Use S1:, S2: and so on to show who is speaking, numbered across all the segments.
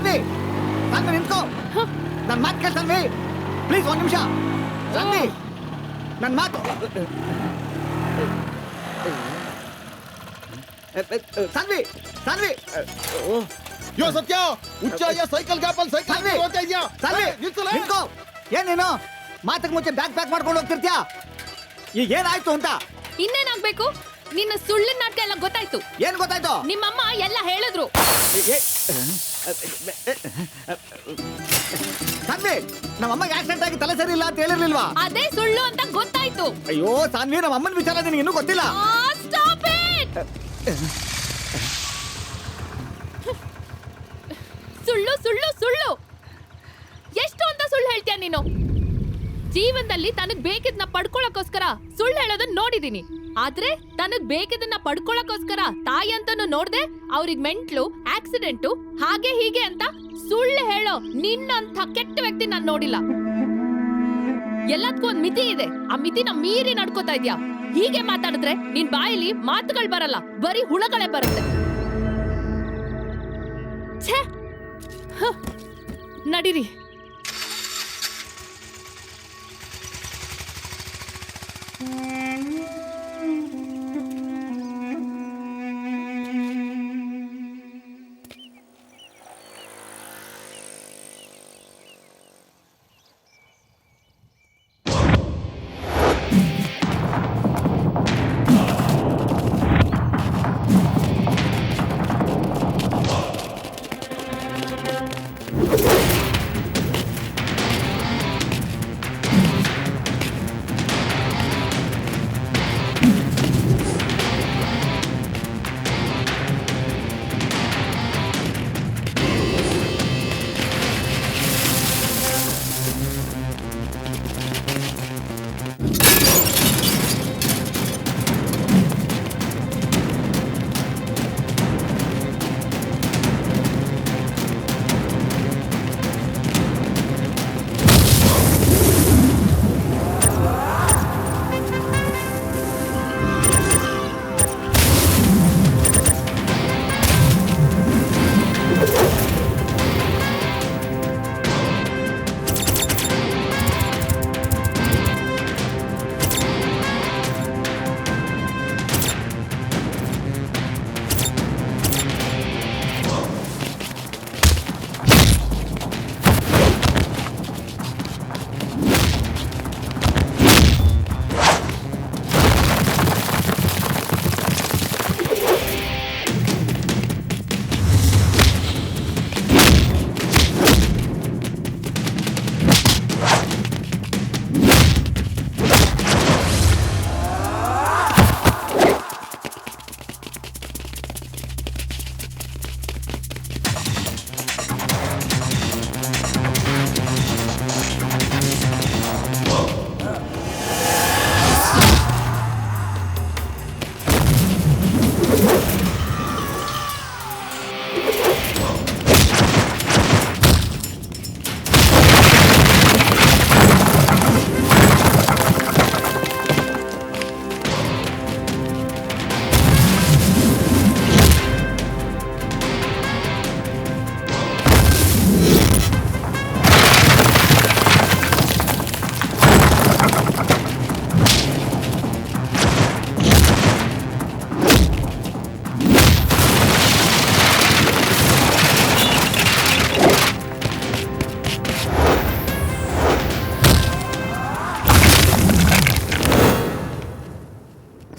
S1: ಸಾನ್ವಿ ಸಾನ್ವಿ ನಿಂತ್ಕೋ. ನನ್ನ ಮಾತು ಕೇಳಿ ಸಾನ್ವಿ ಪ್ಲೀಸ್, ಒಂದು ನಿಮಿಷ. ಸಾನ್ವಿ ನನ್ನ ಮಾತು. ಸಾನ್ವಿ ಸಾನ್ವಿ
S2: ಯೋ ಸತ್ಯ ಹುಚ್ಚ ಸೈಕಲ್ ಗ್ಯಾಪಲ್ಲಿ ಸೈಕಲ್ ಹೋಗ್ತಾ ಇದ್ಯಾ?
S1: ಸಾನ್ವಿ ನಿಂತ್ಕೋ. ಏನೇನು ಮಾತಕ್ಕೆ ಮುಂಚೆ ಬ್ಯಾಗ್ ಪ್ಯಾಕ್ ಮಾಡ್ಕೊಂಡು ಹೋಗ್ತಿರ್ತೀಯಾ? ಈಗ ಏನಾಯ್ತು ಅಂತ?
S3: ಇನ್ನೇನಾಗ್ಬೇಕು? ನಿನ್ನ ಸುಳ್ಳಿನ ನಾಟಕ ಎಲ್ಲ ಗೊತ್ತಾಯ್ತು.
S1: ಏನ್ ಗೊತ್ತಾಯ್ತು?
S3: ನಿಮ್ಮಮ್ಮ ಎಲ್ಲ ಹೇಳಿದ್ರು.
S1: ಸಾನ್ವಿ ನಮ್ಮಮ್ಮಗೆ ಆಕ್ಸಿಡೆಂಟ್ ಆಗಿ ತಲೆ ಸರಿ ಇಲ್ಲ ಅಂತ ಹೇಳಿರ್ಲಿಲ್ವಾ?
S3: ಅದೇ ಸುಳ್ಳು ಅಂತ ಗೊತ್ತಾಯ್ತು.
S1: ಅಯ್ಯೋ ಸಾನ್ವಿ, ನಮ್ಮ ಅಮ್ಮನ ವಿಚಾರ ನಿನಗೆ ಇನ್ನೂ ಗೊತ್ತಿಲ್ಲ.
S3: Stop it. ಸುಳ್ಳು ಸುಳ್ಳು ಸುಳ್ಳು. ಎಷ್ಟು ಅಂತ ಸುಳ್ಳು ಹೇಳ್ತೀಯ ನೀನು? ಜೀವನದಲ್ಲಿ ತನಗ್ ಬೇಕಿದ್ನ ಪಡ್ಕೊಳಕ್ಕೋಸ್ಕರ ಸುಳ್ಳು ಹೇಳೋದನ್ನ ನೋಡಿದೀನಿ. ಆದ್ರೆ ತನಗ್ ಬೇಕಿದ್ದನ್ನ ಪಡ್ಕೊಳಕ್ಕೋಸ್ಕರ ತಾಯಿ ಅಂತಾನು ನೋಡ್ದೆ ಅವ್ರಿಗೆ ಮೆಂಟ್ಲು, ಆಕ್ಸಿಡೆಂಟು, ಹಾಗೆ ಹೀಗೆ ಅಂತ ಸುಳ್ಳು ಹೇಳೋ ನಿನ್ನಂಥ ಕೆಟ್ಟ ವ್ಯಕ್ತಿ ನಾನ್ ನೋಡಿಲ್ಲ. ಎಲ್ಲದಕ್ಕೂ ಒಂದ್ ಮಿತಿ ಇದೆ. ಆ ಮಿತಿನ ಮೀರಿ ನಡ್ಕೋತಾ ಇದ್ಯಾ. ಹೀಗೆ ಮಾತಾಡಿದ್ರೆ ನಿನ್ ಬಾಯಲ್ಲಿ ಮಾತುಗಳು ಬರಲ್ಲ, ಬರೀ ಹುಳಗಳೇ ಬರುತ್ತೆ. ಛೇ, ನಡೀರಿ.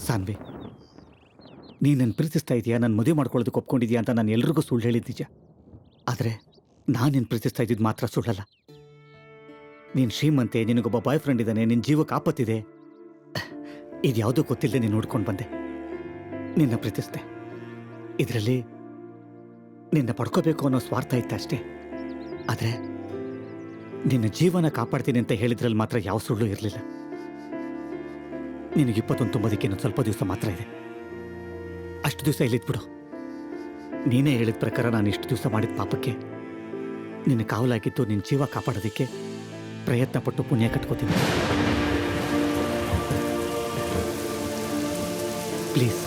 S1: ಸಾನ್ವಿ, ನೀನು ನನ್ನ ಪ್ರೀತಿಸ್ತಾ ಇದೆಯಾ, ನನ್ನ ಮದುವೆ ಮಾಡ್ಕೊಳ್ಳೋದಕ್ಕೆ ಒಪ್ಕೊಂಡಿದ್ಯಾ ಅಂತ ನಾನು ಎಲ್ರಿಗೂ ಸುಳ್ಳು ಹೇಳಿದ್ದೀಯ. ಆದರೆ ನಾನು ನಿನ್ನ ಪ್ರೀತಿಸ್ತಾ ಇದ್ದಿದ್ದು ಮಾತ್ರ ಸುಳ್ಳಲ್ಲ. ನೀನು ಶ್ರೀಮಂತೆ, ನಿನಗೊಬ್ಬ ಬಾಯ್ ಫ್ರೆಂಡ್ ಇದ್ದಾನೆ, ನಿನ್ನ ಜೀವಕ್ಕೆ ಆಪತ್ತಿದೆ, ಇದ್ಯಾವುದೂ ಗೊತ್ತಿಲ್ಲದೆ ನೀನು ನೋಡ್ಕೊಂಡು ಬಂದೆ. ನಿನ್ನ ಪ್ರೀತಿಸ್ದೆ. ಇದರಲ್ಲಿ ನಿನ್ನ ಪಡ್ಕೋಬೇಕು ಅನ್ನೋ ಸ್ವಾರ್ಥ ಇತ್ತು ಅಷ್ಟೇ. ಆದರೆ ನಿನ್ನ ಜೀವನ ಕಾಪಾಡ್ತೀನಿ ಅಂತ ಹೇಳಿದ್ರಲ್ಲಿ ಮಾತ್ರ ಯಾವ ಸುಳ್ಳು ಇರಲಿಲ್ಲ. ನಿನಗೆ 21 ತುಂಬೋದಕ್ಕೆ ಇನ್ನೊಂದು ಸ್ವಲ್ಪ ದಿವಸ ಮಾತ್ರ ಇದೆ. ಅಷ್ಟು ದಿವಸ ಇಲ್ಲಿದ್ಬಿಡು. ನೀನೇ ಹೇಳಿದ ಪ್ರಕಾರ ನಾನು ಇಷ್ಟು ದಿವಸ ಮಾಡಿದ ಪಾಪಕ್ಕೆ ನಿನ್ನ ಕಾವಲಾಗಿದ್ದು ನಿನ್ನ ಜೀವ ಕಾಪಾಡೋದಕ್ಕೆ ಪ್ರಯತ್ನ ಪಟ್ಟು ಪುಣ್ಯ ಕಟ್ಕೋತೀನಿ. ಪ್ಲೀಸ್.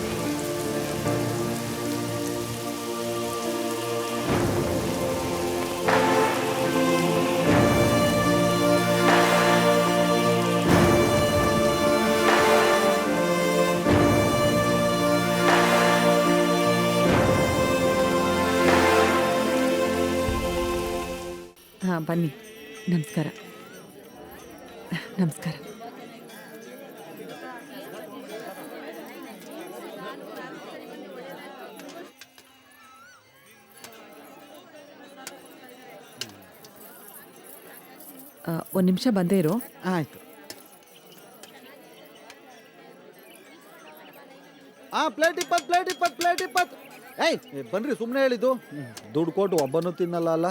S4: ಹಾಂ ಬನ್ನಿ. ನಮಸ್ಕಾರ. ನಮಸ್ಕಾರ. ಒಂದು ನಿಮಿಷ ಬಂದೇ ಇರು.
S2: ಆಯ್ತು. ಪ್ಲೇಟ್ ಇಪ್ಪತ್ತು. ಏಯ್ ಬನ್ರಿ, ಸುಮ್ಮನೆ ಹೇಳಿದ್ದು. ದುಡ್ಡು ಕೊಟ್ಟು ಒಬ್ಬನು ತಿನ್ನಲ್ಲ ಅಲ್ಲ,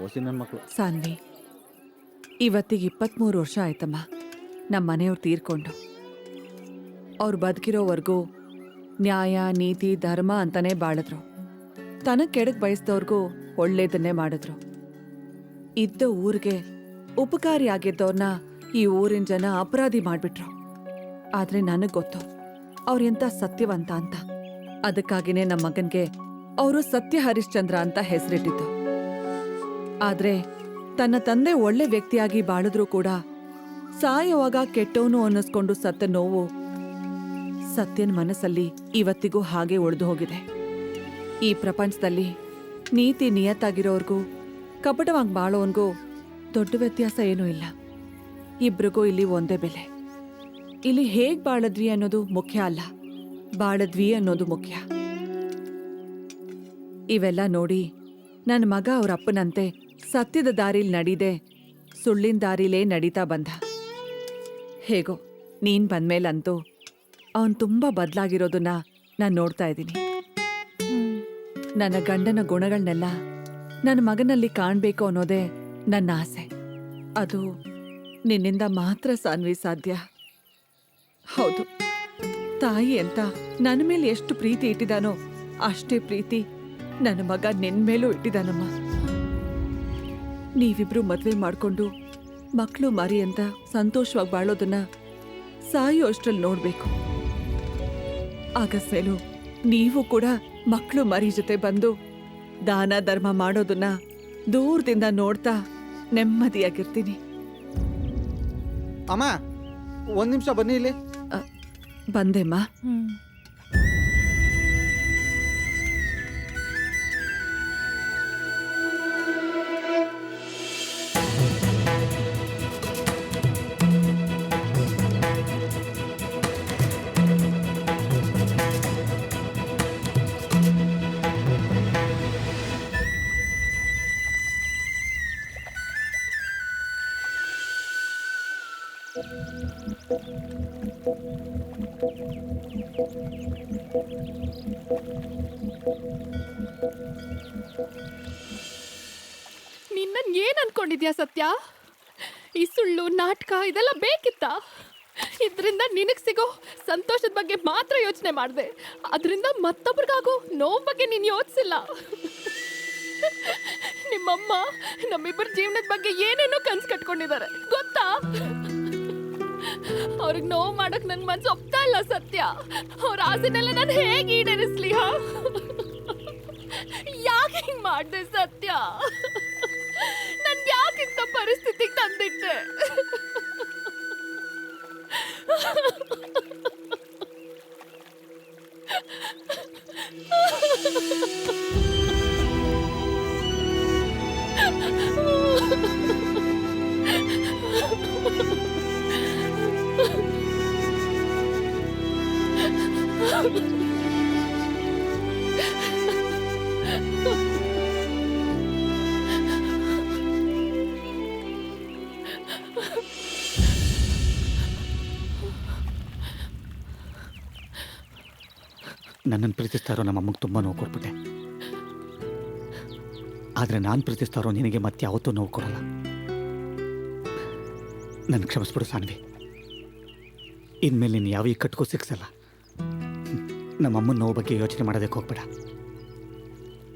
S2: ಓಸಿ ನನ್ನ ಮಕ್ಕಳು.
S4: ಸಾನ್ವಿ, ಇವತ್ತಿಗೆ 23 ವರ್ಷ ಆಯ್ತಮ್ಮ ನಮ್ಮ ಮನೆಯವ್ರು ತೀರ್ಕೊಂಡು. ಅವ್ರು ಬದುಕಿರೋವರೆಗೂ ನ್ಯಾಯ ನೀತಿ ಧರ್ಮ ಅಂತಾನೆ ಬಾಳಿದ್ರು. ತನಗೆ ಕೆಡಕ್ ಬಯಸ್ದವ್ರಿಗೂ ಒಳ್ಳೇದನ್ನೇ ಮಾಡಿದ್ರು. ಇದ್ದ ಊರಿಗೆ ಉಪಕಾರಿಯಾಗಿದ್ದವ್ರನ್ನ ಈ ಊರಿನ ಜನ ಅಪರಾಧಿ ಮಾಡ್ಬಿಟ್ರು. ಆದ್ರೆ ನನಗ್ ಗೊತ್ತು ಅವ್ರೆಂತ ಸತ್ಯವಂತ ಅಂತ. ಅದಕ್ಕಾಗಿನೇ ನಮ್ಮ ಮಗನ್ಗೆ ಅವರು ಸತ್ಯ ಹರಿಶ್ಚಂದ್ರ ಅಂತ ಹೆಸರಿಟ್ಟಿದ್ದು. ಆದ್ರೆ ತನ್ನ ತಂದೆ ಒಳ್ಳೆ ವ್ಯಕ್ತಿಯಾಗಿ ಬಾಳಿದ್ರೂ ಕೂಡ ಸಾಯುವಾಗ ಕೆಟ್ಟವನು ಅನ್ನಿಸ್ಕೊಂಡು ಸತ್ತ ನೋವು ಸತ್ಯನ ಮನಸ್ಸಲ್ಲಿ ಇವತ್ತಿಗೂ ಹಾಗೆ ಉಳಿದು ಹೋಗಿದೆ. ಈ ಪ್ರಪಂಚದಲ್ಲಿ ನೀತಿ ನಿಯತ್ತಾಗಿರೋರ್ಗೂ ಕಪಟವಾಗಿ ಬಾಳೋನ್ಗೂ ದೊಡ್ಡ ವ್ಯತ್ಯಾಸ ಏನೂ ಇಲ್ಲ. ಇಬ್ರಿಗೂ ಇಲ್ಲಿ ಒಂದೇ ಬೆಲೆ. ಇಲ್ಲಿ ಹೇಗ್ ಬಾಳದ್ವಿ ಅನ್ನೋದು ಮುಖ್ಯ ಅಲ್ಲ, ಬಾಳದ್ವಿ ಅನ್ನೋದು ಮುಖ್ಯ. ಇವೆಲ್ಲ ನೋಡಿ ನನ್ನ ಮಗ ಅವ್ರ ಅಪ್ಪನಂತೆ ಸತ್ಯದ ದಾರಿಲ್ ನಡೀದೆ ಸುಳ್ಳಿನ ದಾರಿಲೇ ನಡೀತಾ ಬಂದ. ಹೇಗೋ ನೀನ್ ಬಂದ್ಮೇಲಂತೂ ಅವನ್ ತುಂಬಾ ಬದಲಾಗಿರೋದನ್ನ ನಾನು ನೋಡ್ತಾ ಇದ್ದೀನಿ. ನನ್ನ ಗಂಡನ ಗುಣಗಳನ್ನೆಲ್ಲ ನನ್ನ ಮಗನಲ್ಲಿ ಕಾಣ್ಬೇಕು ಅನ್ನೋದೇ ನನ್ನ ಆಸೆ. ಅದು ನಿನ್ನಿಂದ ಮಾತ್ರ ಸಾನ್ವಿ ಸಾಧ್ಯ. ಹೌದು, ತಾಯಿ ಅಂತ ನನ್ನ ಮೇಲೆ ಎಷ್ಟು ಪ್ರೀತಿ ಇಟ್ಟಿದಾನೋ ಅಷ್ಟೇ ಪ್ರೀತಿ ನನ್ನ ಮಗ ನಿನ್ ಮೇಲೂ ಇಟ್ಟಿದಾನಮ್ಮ. ನೀವಿಬ್ರು ಮದ್ವೆ ಮಾಡ್ಕೊಂಡು ಮಕ್ಕಳು ಮರಿ ಅಂತ ಸಂತೋಷವಾಗಿ ಬಾಳೋದನ್ನ ಸಾಯೋ ಅಷ್ಟ್ರಲ್ಲಿ ನೋಡ್ಬೇಕು. ಆಗಸ್ಮೇಲೂ ನೀವು ಕೂಡ ಮಕ್ಕಳು ಮರಿ ಜೊತೆ ಬಂದು ದಾನ ಧರ್ಮ ಮಾಡೋದನ್ನ ದೂರದಿಂದ ನೋಡ್ತಾ ನೆಮ್ಮದಿಯಾಗಿರ್ತೀನಿ.
S2: ಅಮ್ಮ, ಒಂದ್ ನಿಮಿಷ ಬನ್ನಿ ಇಲ್ಲಿ.
S4: ಬಂದೆಮ್ಮ.
S3: ನಿನ್ನನ್ ಏನ್ ಅನ್ಕೊಂಡಿದ್ಯಾ ಸತ್ಯ? ಈ ಸುಳ್ಳು ನಾಟಕ ಇದೆಲ್ಲ ಬೇಕಿತ್ತ? ಇದರಿಂದ ನಿನಗ್ ಸಿಗೋ ಸಂತೋಷದ ಬಗ್ಗೆ ಮಾತ್ರ ಯೋಚನೆ ಮಾಡಿದೆ. ಅದರಿಂದ ಮತ್ತೊಬ್ರಿಗಾಗೋ ನೋವು ಬಗ್ಗೆ ನೀನು ಯೋಚಿಸಿಲ್ಲ. ನಿಮ್ಮಮ್ಮ ನಮ್ಮಿಬ್ಬರ ಜೀವನದ ಬಗ್ಗೆ ಏನೇನೋ ಕನ್ಸು ಕಟ್ಕೊಂಡಿದ್ದಾರೆ ಗೊತ್ತಾ? ಅವ್ರಿಗೆ ನೋವು ಮಾಡಕ್ ನನ್ ಮನ್ಸು ಒಪ್ತಾ ಇಲ್ಲ ಸತ್ಯ. ಅವ್ರ ಆಸೆನೆಲ್ಲ ನಾನು ಹೇಗೆ ಈಡೇರಿಸ್ಲಿ? ಯಾಕೆ ಹಿಂಗ್ ಮಾಡ್ದೆ ಸತ್ಯ? ನನ್ ಯಾಕಿಂತ ಪರಿಸ್ಥಿತಿಗೆ ತಂದಿಟ್ಟೆ?
S1: ನನ್ನನ್ನು ಪ್ರೀತಿಸ್ತಾರೋ ನಮ್ಮಮ್ಮಗೆ ತುಂಬ ನೋವು ಕೊಟ್ಬಿಟ್ಟೆ. ಆದರೆ ನಾನು ಪ್ರೀತಿಸ್ತಾರೋ ನಿನಗೆ ಮತ್ತೆ ಯಾವತ್ತೂ ನೋವು ಕೊಡಲ್ಲ. ನನ್ನ ಕ್ಷಮಿಸ್ಬಿಡು ಸಾನ್ವಿ. ಇನ್ಮೇಲೆ ನೀನು ಯಾವ ಕಟ್ಕೋ ಸಿಕ್ಸಲ್ಲ. ನಮ್ಮಮ್ಮನ ನೋವು ಬಗ್ಗೆ ಯೋಚನೆ ಮಾಡೋದಕ್ಕೆ ಹೋಗ್ಬೇಡ.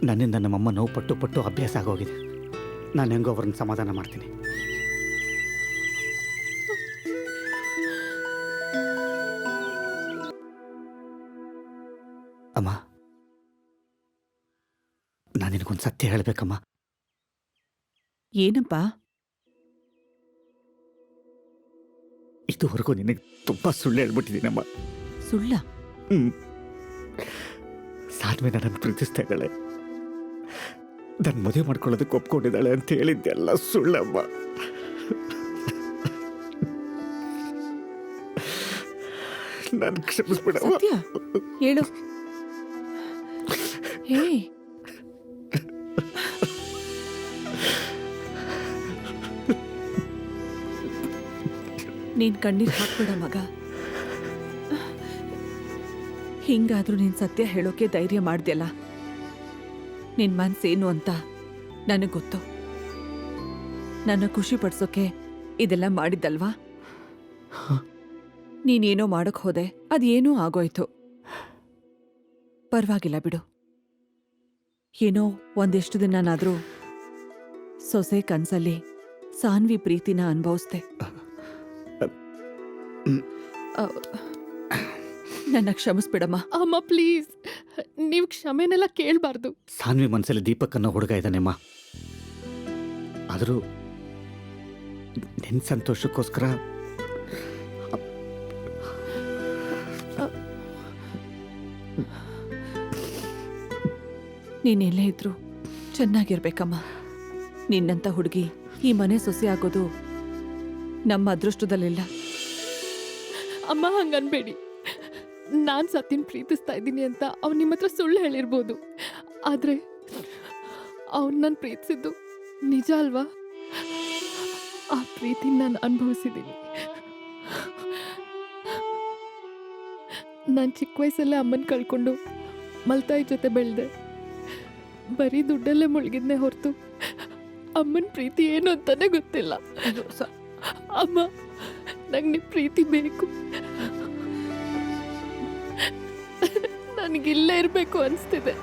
S1: ನನ್ನಿಂದ ನಮ್ಮಮ್ಮ ನೋವು ಪಟ್ಟು ಪಟ್ಟು ಅಭ್ಯಾಸ ಆಗೋಗಿದೆ. ನಾನು ಹೆಂಗೋ ಅವ್ರನ್ನ ಸಮಾಧಾನ ಮಾಡ್ತೀನಿ. ಅಮ್ಮ, ನಾನು ನಿನಗೊಂದು ಸತ್ಯ ಹೇಳಬೇಕಮ್ಮ.
S4: ಏನಪ್ಪ?
S1: ಇದುವರೆಗೂ ನಿನಗೆ ತುಂಬ ಸುಳ್ಳು ಹೇಳ್ಬಿಟ್ಟಿದ್ದೀನಮ್ಮ.
S4: ಸುಳ್ಳ?
S1: ಸಾನ್ವಿ ನನ್ನನ್ನು ಪ್ರೀತಿಸ್ತಾ ಇದ್ದಾಳೆ. ನನ್ನ ಮದುವೆ ಮಾಡ್ಕೊಳ್ಳೋದಕ್ಕೆ ಒಪ್ಕೊಂಡಿದ್ದಾಳೆ ಅಂತ ಹೇಳಿದ್ದೆಲ್ಲ ಸುಳ್ಳಮ್ಮ. ನಾನು ಕ್ಷಮಿಸ್ಬಿಡಮ್ಮ.
S4: ಸತ್ಯ ಹೇಳು. ಹೇ, ನೀನ್ ಕಣ್ಣೀರ್ ಹಾಕ್ಬೇಡ ಮಗ. ಹಿಂಗಾದ್ರೂ ನೀನ್ ಸತ್ಯ ಹೇಳೋಕೆ ಧೈರ್ಯ ಮಾಡ್ದ್ಯಲ್ಲ. ನಿನ್ ಮನ್ಸೇನು ಅಂತ ನನಗ್ ಗೊತ್ತು. ನನ್ನ ಖುಷಿ ಪಡ್ಸೋಕೆ ಇದೆಲ್ಲ ಮಾಡಿದ್ದಲ್ವಾ? ನೀನೇನೋ ಮಾಡಕ್ ಹೋದೆ, ಅದೇನೋ ಆಗೋಯ್ತು. ಪರವಾಗಿಲ್ಲ ಬಿಡು. ಏನೋ ಒಂದೆಷ್ಟು ದಿನನಾದ್ರೂ ಸೊಸೆ ಕನ್ಸಲ್ಲಿ ಸಾನ್ವಿ ಪ್ರೀತಿನ ಅನುಭವಿಸ್ದೆ. ನನ್ನ ಕ್ಷಮಿಸ್ಬಿಡಮ್ಮ.
S3: ಅಮ್ಮ ಪ್ಲೀಸ್, ನೀವು ಕ್ಷಮೆನೆಲ್ಲ ಕೇಳಬಾರ್ದು.
S1: ಸಾನ್ವಿ ಮನಸ್ಸಲ್ಲಿ ದೀಪಕ್ ಅನ್ನೋ ಹುಡುಗ ಇದ್ದಾನೆಮ್ಮ. ಆದರೂ ನಿನ್ನ ಸಂತೋಷಕ್ಕೋಸ್ಕರ
S4: ನೀನೆಲ್ಲೇ ಇದ್ರು ಚೆನ್ನಾಗಿರ್ಬೇಕಮ್ಮ. ನಿನ್ನಂತ ಹುಡುಗಿ ಈ ಮನೆ ಸೊಸೆ ಆಗೋದು ನಮ್ಮ ಅದೃಷ್ಟದಲ್ಲಿಲ್ಲ.
S3: ಅಮ್ಮ ಹಂಗನ್ಬೇಡಿ. ನಾನು ಸತ್ಯನ್ ಪ್ರೀತಿಸ್ತಾ ಇದ್ದೀನಿ ಅಂತ ಅವ್ನು ನಿಮ್ಮ ಹತ್ರ ಸುಳ್ಳು ಹೇಳಿರ್ಬೋದು, ಆದರೆ ಅವ್ನು ನಾನು ಪ್ರೀತಿಸಿದ್ದು ನಿಜ ಅಲ್ವಾ? ಆ ಪ್ರೀತಿ ನಾನು ಅನುಭವಿಸಿದ್ದೀನಿ. ನಾನು ಚಿಕ್ಕ ವಯಸ್ಸಲ್ಲೇ ಅಮ್ಮನ ಕಳ್ಕೊಂಡು ಮಲ್ತಾಯಿ ಜೊತೆ ಬೆಳೆದೆ. ಬರೀ ದುಡ್ಡಲ್ಲೇ ಮುಳುಗಿದ್ನೆ ಹೊರತು ಅಮ್ಮನ ಪ್ರೀತಿ ಏನು ಅಂತಾನೆ ಗೊತ್ತಿಲ್ಲ. ಅಮ್ಮ, ನಂಗೆ ನಿಮ್ಮ ಪ್ರೀತಿ ಬೇಕು. ನನಗಿಲ್ಲೇ ಇರಬೇಕು ಅನಿಸ್ತಿದೆ.